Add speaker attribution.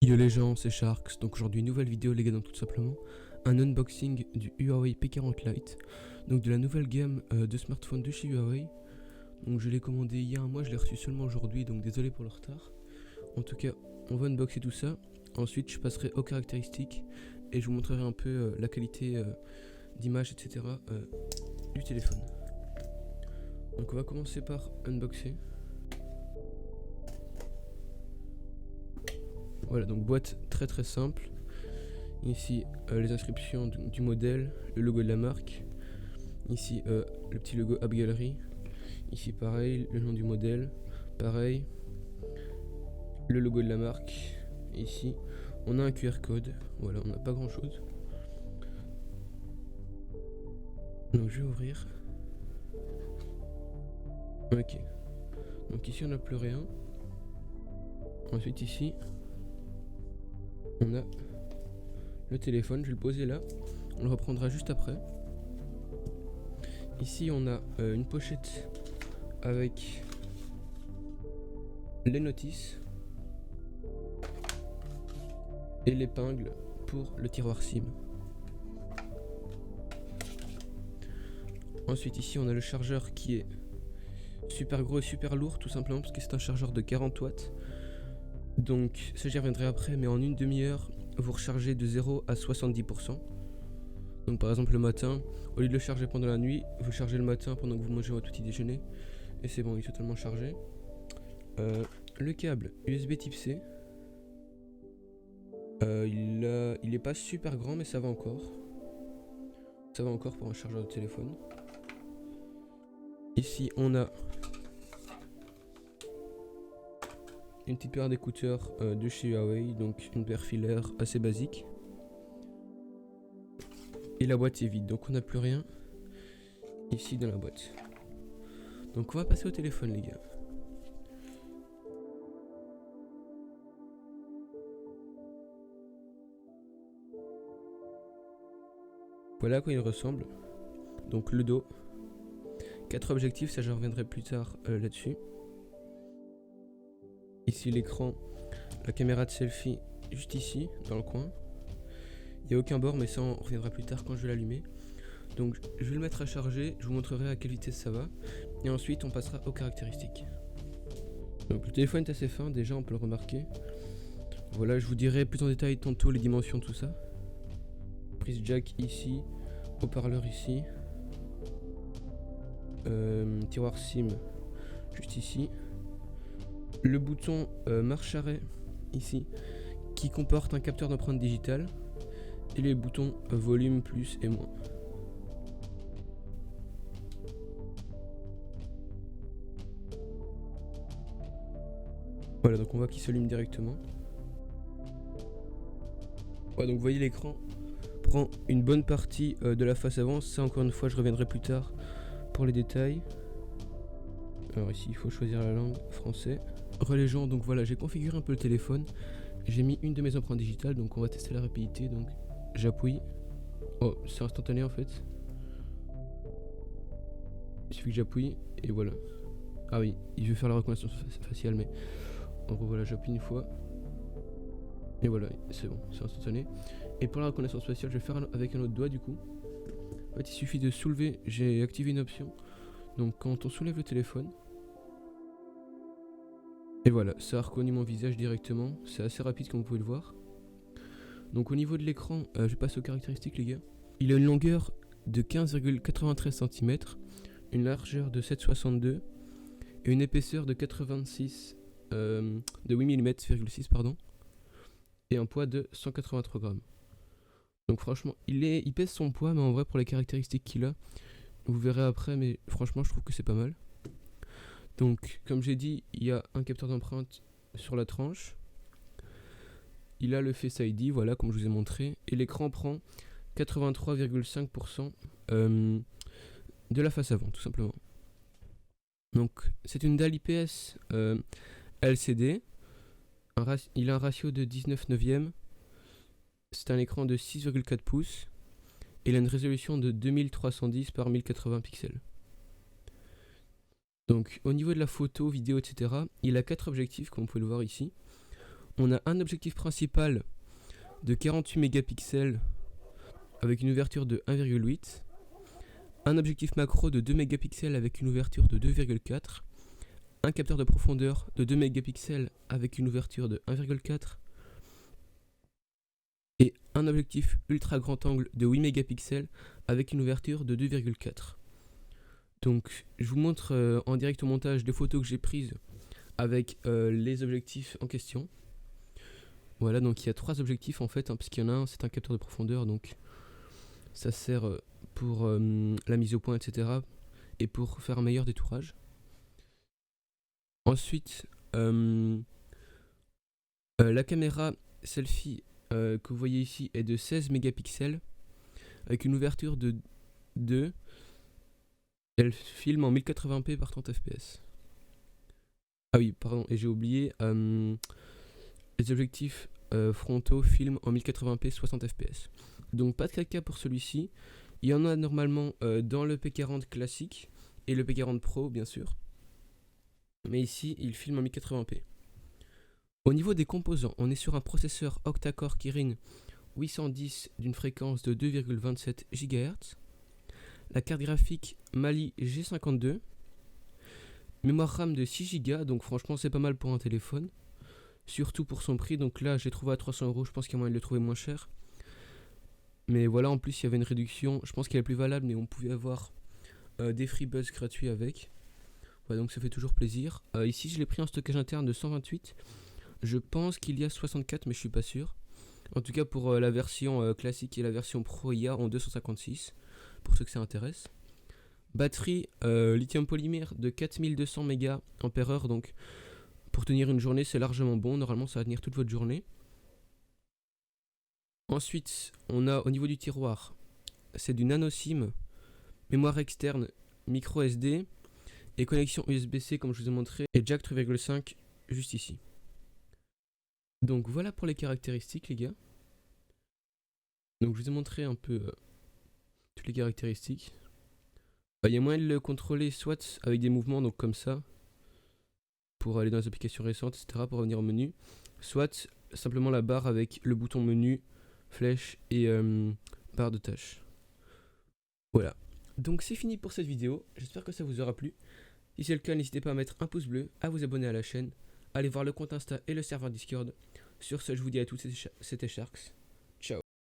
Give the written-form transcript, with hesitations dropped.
Speaker 1: Yo les gens, c'est Sharks, donc aujourd'hui nouvelle vidéo les gars, donc tout simplement un unboxing du Huawei P40 Lite, donc de la nouvelle gamme de smartphones de chez Huawei. Donc je l'ai commandé il y a un mois, je l'ai reçu seulement aujourd'hui, donc désolé pour le retard. En tout cas, on va unboxer tout ça, ensuite je passerai aux caractéristiques et je vous montrerai un peu la qualité d'image, etc. Du téléphone. Donc on va commencer par unboxer. Voilà, donc boîte très simple. Ici les inscriptions du modèle, le logo de la marque. Ici le petit logo App Gallery. Ici pareil, le nom du modèle. Pareil, le logo de la marque. Ici on a un QR code. Voilà, on n'a pas grand chose. Donc je vais ouvrir. Ok. Donc ici on n'a plus rien. Ensuite ici on a le téléphone, je vais le poser là. On le reprendra juste après. Ici on a une pochette avec les notices et l'épingle pour le tiroir SIM. Ensuite ici on a le chargeur qui est super gros et super lourd, tout simplement parce que c'est un chargeur de 40 watts. Donc ça j'y reviendrai après, mais en une demi-heure vous rechargez de 0 à 70%. Donc par exemple le matin, au lieu de le charger pendant la nuit, vous le chargez le matin pendant que vous mangez votre petit déjeuner et c'est bon, il est totalement chargé. Le câble USB type C, il est pas super grand mais ça va encore. Ça va encore pour un chargeur de téléphone. Ici on a une petite paire d'écouteurs de chez Huawei, donc une paire filaire assez basique. Et la boîte est vide, donc on n'a plus rien ici dans la boîte. Donc on va passer au téléphone les gars. Voilà à quoi il ressemble. Donc le dos. 4 objectifs, ça je reviendrai plus tard là-dessus. Ici l'écran, la caméra de selfie juste ici, dans le coin. Il n'y a aucun bord, mais ça on reviendra plus tard quand je vais l'allumer. Donc je vais le mettre à charger, je vous montrerai à quelle vitesse ça va. Et ensuite on passera aux caractéristiques. Donc le téléphone est assez fin, déjà on peut le remarquer. Voilà, je vous dirai plus en détail tantôt les dimensions, tout ça. Prise jack ici, haut-parleur ici. Tiroir SIM juste ici. Le bouton marche-arrêt ici, qui comporte un capteur d'empreinte digitale. Et les boutons volume plus et moins. Voilà, donc on voit qu'il s'allume directement. Ouais, donc vous voyez l'écran prend une bonne partie de la face avant. Ça encore une fois je reviendrai plus tard pour les détails. Alors ici il faut choisir la langue, français. Relais gens, donc voilà, j'ai configuré un peu le téléphone. J'ai mis une de mes empreintes digitales, donc on va tester la rapidité. Donc j'appuie. Oh, c'est instantané en fait. Il suffit que j'appuie et voilà. Ah oui, il veut faire la reconnaissance faciale, mais en gros voilà, j'appuie une fois. Et voilà, c'est bon, c'est instantané. Et pour la reconnaissance faciale, je vais faire avec un autre doigt du coup. En fait, il suffit de soulever, j'ai activé une option. Donc quand on soulève le téléphone, et voilà, ça a reconnu mon visage directement. C'est assez rapide comme vous pouvez le voir. Donc au niveau de l'écran, je passe aux caractéristiques les gars. Il a une longueur de 15,93 cm, une largeur de 7,62 et une épaisseur de 86 de 8 mm,6 pardon, et un poids de 183 grammes. Donc franchement, il pèse son poids, mais en vrai pour les caractéristiques qu'il a, vous verrez après, mais franchement je trouve que c'est pas mal. Donc comme j'ai dit, il y a un capteur d'empreinte sur la tranche. Il a le Face ID, voilà, comme je vous ai montré. Et l'écran prend 83,5% de la face avant, tout simplement. Donc c'est une dalle IPS LCD. Il a un ratio de 19 neuvième. C'est un écran de 6,4 pouces. Et il a une résolution de 2310 par 1080 pixels. Donc au niveau de la photo, vidéo, etc., il a 4 objectifs, comme vous pouvez le voir ici. on a un objectif principal de 48 mégapixels avec une ouverture de 1,8, un objectif macro de 2 mégapixels avec une ouverture de 2,4, un capteur de profondeur de 2 mégapixels avec une ouverture de 1,4 et un objectif ultra grand angle de 8 mégapixels avec une ouverture de 2,4. Donc je vous montre en direct au montage des photos que j'ai prises avec les objectifs en question. Voilà, donc il y a 3 objectifs en fait, parce qu'il y en a un, c'est un capteur de profondeur, donc ça sert pour la mise au point, etc. et pour faire un meilleur détourage. Ensuite, la caméra selfie que vous voyez ici est de 16 mégapixels avec une ouverture de 2. Elle filme en 1080p par 30 fps. Ah oui, pardon, et j'ai oublié, les objectifs frontaux filment en 1080p 60 fps. Donc pas de 4K pour celui-ci. Il y en a normalement dans le P40 classique et le P40 Pro bien sûr. Mais ici, il filme en 1080p. Au niveau des composants, on est sur un processeur octa-core Kirin 810 d'une fréquence de 2,27 GHz. La carte graphique Mali G52. Mémoire RAM de 6 Go, donc franchement c'est pas mal pour un téléphone. Surtout pour son prix, donc là j'ai trouvé à 300 €, je pense qu'il y a moyen de le trouver moins cher. Mais voilà, en plus il y avait une réduction, je pense qu'elle est plus valable, mais on pouvait avoir des FreeBuds gratuits avec. Voilà, donc ça fait toujours plaisir. Ici je l'ai pris en stockage interne de 128. Je pense qu'il y a 64, mais je suis pas sûr. En tout cas pour la version classique et la version Pro, il y a en 256, pour ceux que ça intéresse. Batterie lithium polymère de 4200 mAh, donc pour tenir une journée c'est largement bon, normalement ça va tenir toute votre journée. Ensuite on a au niveau du tiroir, c'est du nano SIM, mémoire externe, micro SD et connexion USB-C comme je vous ai montré, et jack 3,5 juste ici. Donc voilà pour les caractéristiques les gars. Donc je vous ai montré un peu toutes les caractéristiques. Il y a moyen de le contrôler soit avec des mouvements, donc comme ça, pour aller dans les applications récentes, etc., pour revenir au menu, soit simplement la barre avec le bouton menu, flèche et barre de tâches. Voilà. Donc c'est fini pour cette vidéo, j'espère que ça vous aura plu. Si c'est le cas, n'hésitez pas à mettre un pouce bleu, à vous abonner à la chaîne, allez voir le compte Insta et le serveur Discord. Sur ce, je vous dis à tous, c'était Sharks.